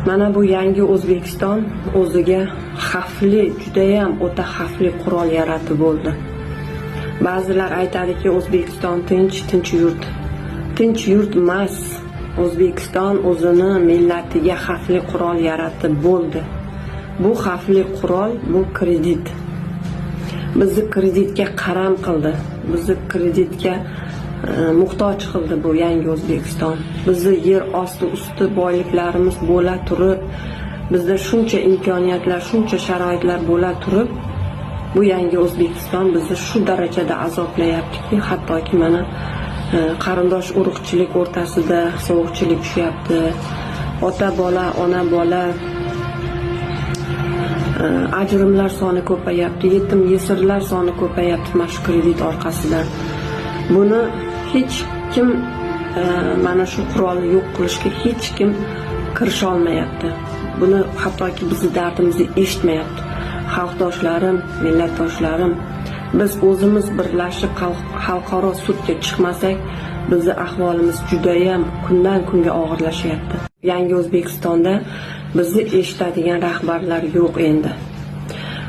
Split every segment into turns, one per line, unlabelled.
Mana bu yangi O'zbekiston o'ziga xavfli, judayam o'ta xavfli qurol yaratib bo'ldi. Ba'zilar aytadiki, O'zbekiston tinch yurt. Tinch yurt emas. O'zbekiston o'zini millatiga xavfli qurol yaratib bo'ldi. Bu xavfli qurol bu kredit. Bizni kreditga qaram qildi. Bizni kreditga muhtoj qildi bu yangi O'zbekiston. Bizni yer osti boyliklarimiz bo'la turib, bizda shuncha imkoniyatlar, shuncha sharoitlar bo'la turib, bu yangi O'zbekiston bizni shu darajada azoblayaptiki, hattoki mana qarindosh urug'chilik o'rtasida sovuqchilik tushyapti. Ota bola, ona bola ajrimlar soni ko'payapti, yetim yesirlar soni ko'payapti mana shu kredit orqasidan. Buni hech kim mana shu qurolni yo'q qilishga hech kim kirisha olmayapti. Buni hattoki bizni dardimizni eshitmayapti. Xalqdoshlarim, millatdoshlarim, biz o'zimiz birlashib xalqaro sudga chiqmasak, bizni ahvolimiz judayam kundan kunga og'irlashyapti. Yangi O'zbekistonda bizni eshitadigan rahbarlar yo'q endi.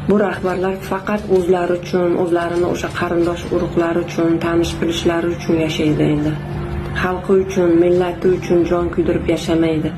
Bu rahbarlar faqat o'zlari uchun, o'zlarini o'sha qarindosh urug'lari uchun, tanish bilishlari uchun yashaydi endi. Xalqi uchun, millati uchun jon kuydirib yashamaydi.